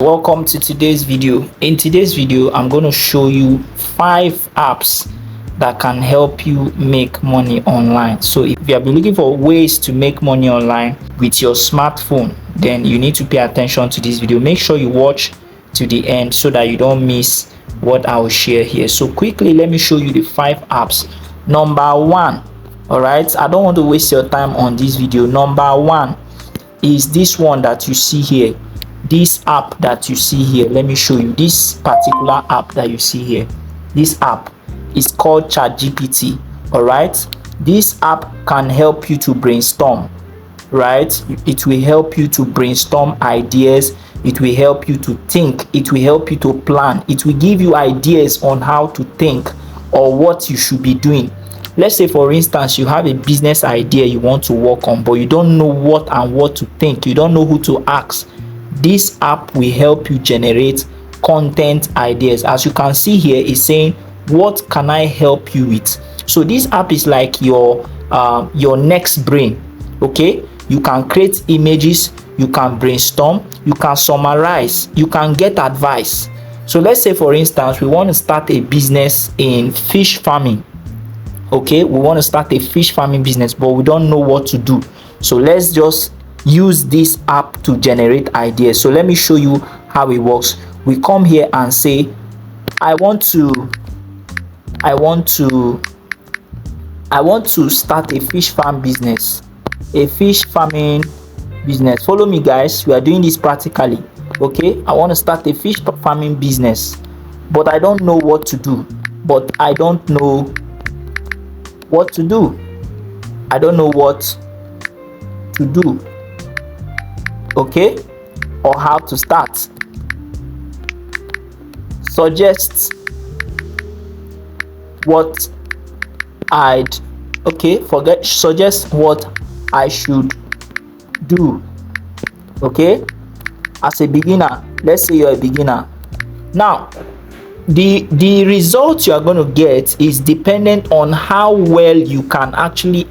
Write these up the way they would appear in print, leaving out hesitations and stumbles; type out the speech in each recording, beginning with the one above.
Welcome to today's video. In today's video, I'm going to show you 5 apps that can help you make money online. So if you have been looking for ways to make money online with your smartphone, then you need to pay attention to this video. Make sure you watch to the end so that you don't miss what I will share here. So quickly, let me show you the 5 apps. Number 1, all right, I don't want to waste your time on this video. Number 1 is this one that you see here. This app that you see here, let me show you this particular app that you see here. This app is called ChatGPT. All right, this app can help you to brainstorm, right? It will help you to brainstorm ideas. It will help you to think. It will help you to plan. It will give you ideas on how to think or what you should be doing. Let's say, for instance, you have a business idea you want to work on, but you don't know what to think. You don't know who to ask. This app will help you generate content ideas. As you can see here, it's saying, what can I help you with? So this app is like your next brain. Okay, you can create images, you can brainstorm, you can summarize, you can get advice. So let's say, for instance, we want to start a business in fish farming. Okay, we want to start a fish farming business, but we don't know what to do. So let's just use this app to generate ideas. So let me show you how it works. We come here and say, I want to start a fish farm business, a fish farming business. Follow me, guys, we are doing this practically. Okay, I want to start a fish farming business, but I don't know what to do. I don't know what to do. Okay, or how to start. Suggest what suggest what I should do. Okay, as a beginner, let's say you're a beginner. Now the result you are going to get is dependent on how well you can actually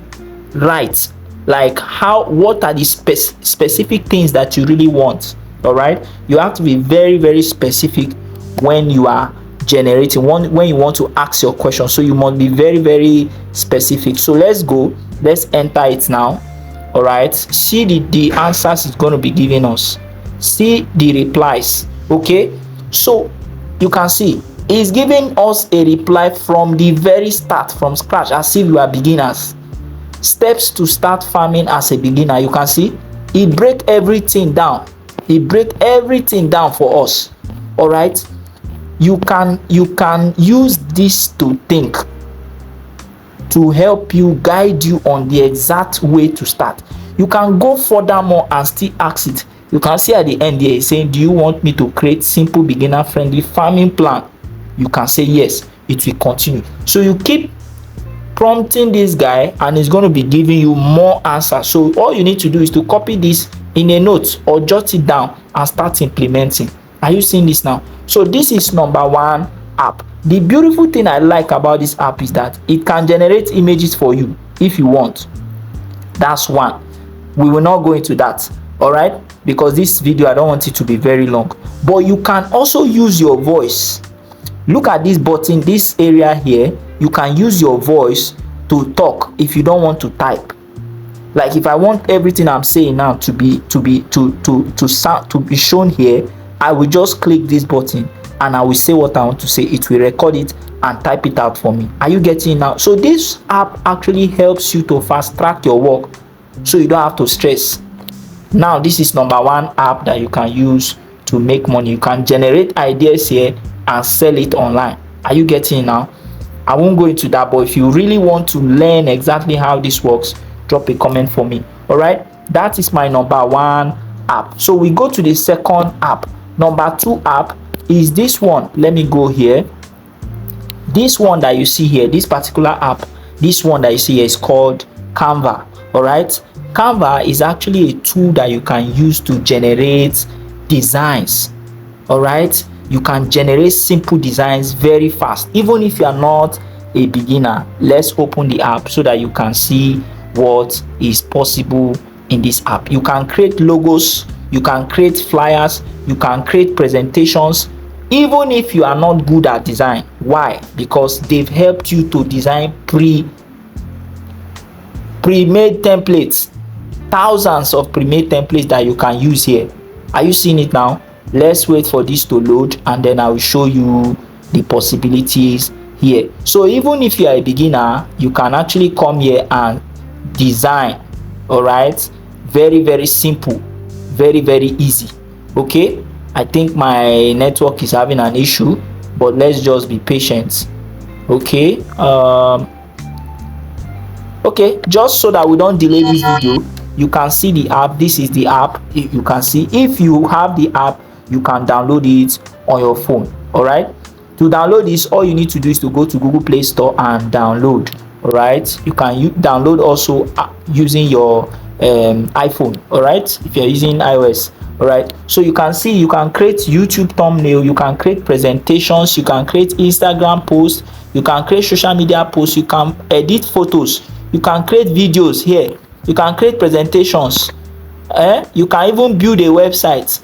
write, like what are the specific things that you really want. All right, you have to be very, very specific when you are generating, when you want to ask your question. So you must be very, very specific. So let's enter it now. All right, see the answers it's going to be giving us, see the replies. Okay, so you can see it's giving us a reply from the very start, from scratch, as if you are beginners. Steps to start farming as a beginner. You can see it break everything down. For us. All right, you can use this to think, to help you, guide you on the exact way to start. You can go furthermore and still ask it. You can see at the end here saying, do you want me to create simple beginner friendly farming plan? You can say yes. It will continue. So you keep prompting this guy and it's going to be giving you more answers. So all you need to do is to copy this in a note or jot it down and start implementing. Are you seeing this now? So this is number 1 app. The beautiful thing I like about this app is that it can generate images for you if you want. That's one. We will not go into that, all right, because this video I don't want it to be very long. But you can also use your voice. Look at this button, this area here. You can use your voice to talk if you don't want to type. Like if I want everything I'm saying now to be shown here, I will just click this button and I will say what I want to say. It will record it and type it out for me. Are you getting it now? So this app actually helps you to fast track your work so you don't have to stress. Now this is number 1 app that you can use to make money. You can generate ideas here and sell it online. Are you getting it now? I won't go into that, but if you really want to learn exactly how this works, drop a comment for me. All right, that is my number 1 app. So we go to the second app. Number 2 app is this one. Let me go here. This one that you see here, this particular app, this one that you see here is called Canva. All right, Canva is actually a tool that you can use to generate designs. All right, you can generate simple designs very fast, even if you are not a beginner. Let's open the app so that you can see what is possible in this app. You can create logos, you can create flyers, you can create presentations, even if you are not good at design. Why? Because they've helped you to design pre-made templates, thousands of pre-made templates that you can use here. Are you seeing it now? Let's wait for this to load, and then I will show you the possibilities here. So even if you are a beginner, you can actually come here and design. All right, very, very simple, very, very easy. Okay, I think my network is having an issue, but let's just be patient. Okay, okay, just so that we don't delay this video, you can see the app. This is the app. You can see, if you have the app, you can download it on your phone. All right, to download this, all you need to do is to go to Google Play Store and download. All right, you can download also using your iPhone. All right, if you're using iOS. All right, so you can see, you can create YouTube thumbnail, you can create presentations, you can create Instagram posts, you can create social media posts, you can edit photos, you can create videos here, you can create presentations, you can even build a website.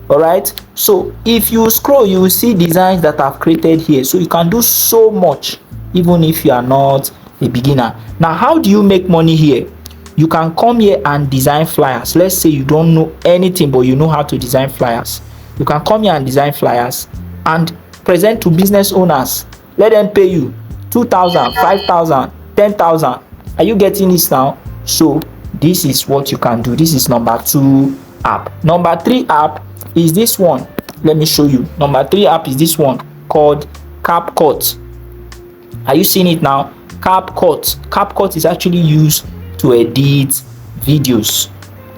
All right, so if you scroll, you will see designs that I've created here. So you can do so much even if you are not a beginner. Now, how do you make money here? You can come here and design flyers. Let's say you don't know anything, but you know how to design flyers. You can come here and design flyers and present to business owners. Let them pay you 2,000, 5,000, 10,000. Are you getting this now? So this is what you can do. This is number 2 app. Number 3 app is this one. Let me show you. Number 3 app is this one called CapCut. Are you seeing it now? CapCut. CapCut is actually used to edit videos.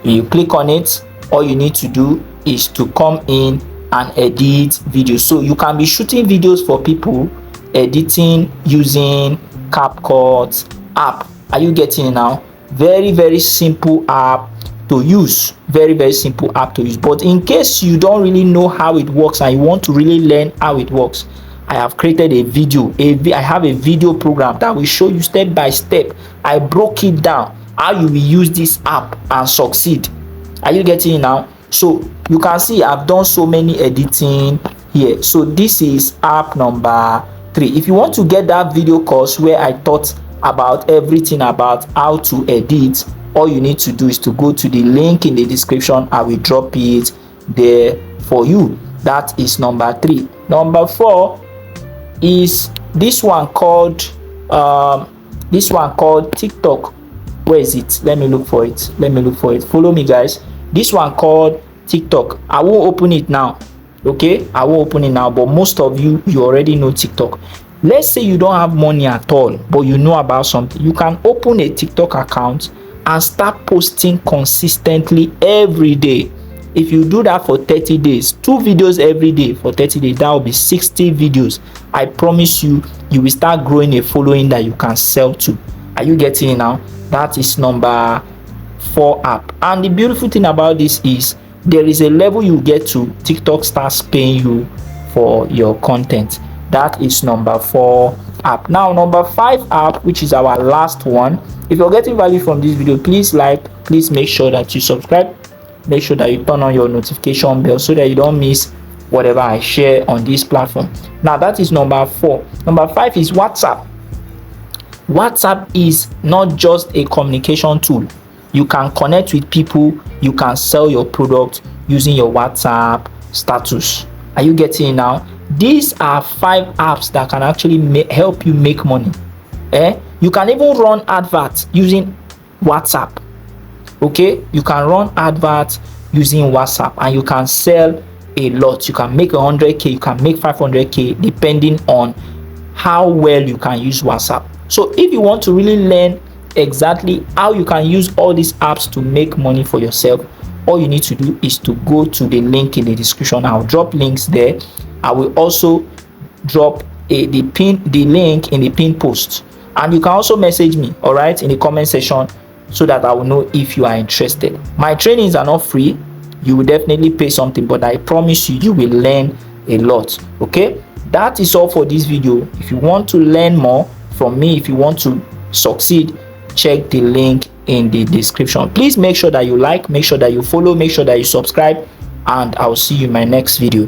When you click on it, all you need to do is to come in and edit videos. So you can be shooting videos for people, editing using CapCut app. Are you getting it now? Very, very simple app to use. Very, very simple app to use. But in case you don't really know how it works and you want to really learn how it works, I have created a video. I have a video program that will show you step by step. I broke it down how you will use this app and succeed. Are you getting it now? So you can see I've done so many editing here. So this is app number 3. If you want to get that video course where I taught about everything about how to edit, all you need to do is to go to the link in the description. I will drop it there for you. That is number 3. Number 4 is this one called TikTok. Where is it? Let me look for it. Follow me, guys. This one called TikTok. I won't open it now. Okay, I won't open it now, but most of you already know TikTok. Let's say you don't have money at all, but you know about something. You can open a TikTok account and start posting consistently every day. If you do that for 30 days, 2 videos every day for 30 days, that will be 60 videos. I promise you, you will start growing a following that you can sell to. Are you getting it now? That is number 4 app. And the beautiful thing about this is there is a level you get to, TikTok starts paying you for your content. That is number 4 app. Now number 5 app, which is our last one. If you're getting value from this video, please make sure that you subscribe. Make sure that you turn on your notification bell so that you don't miss whatever I share on this platform. Now that is number 4. Number 5 is WhatsApp. WhatsApp is not just a communication tool. You can connect with people, you can sell your product using your WhatsApp status. Are you getting it now? These are 5 apps that can actually help you make money. You can even run adverts using WhatsApp. Okay, you can run adverts using WhatsApp and you can sell a lot. You can make 100k, you can make 500k, depending on how well you can use WhatsApp. So if you want to really learn exactly how you can use all these apps to make money for yourself, all you need to do is to go to the link in the description. I'll drop links there. I will also drop the link in the pin post, and you can also message me, all right, in the comment section, so that I will know if you are interested. My trainings are not free. You will definitely pay something, but I promise you, you will learn a lot. Okay, that is all for this video. If you want to learn more from me, if you want to succeed, check the link in the description. Please make sure that you like, make sure that you follow, make sure that you subscribe, and I'll see you in my next video.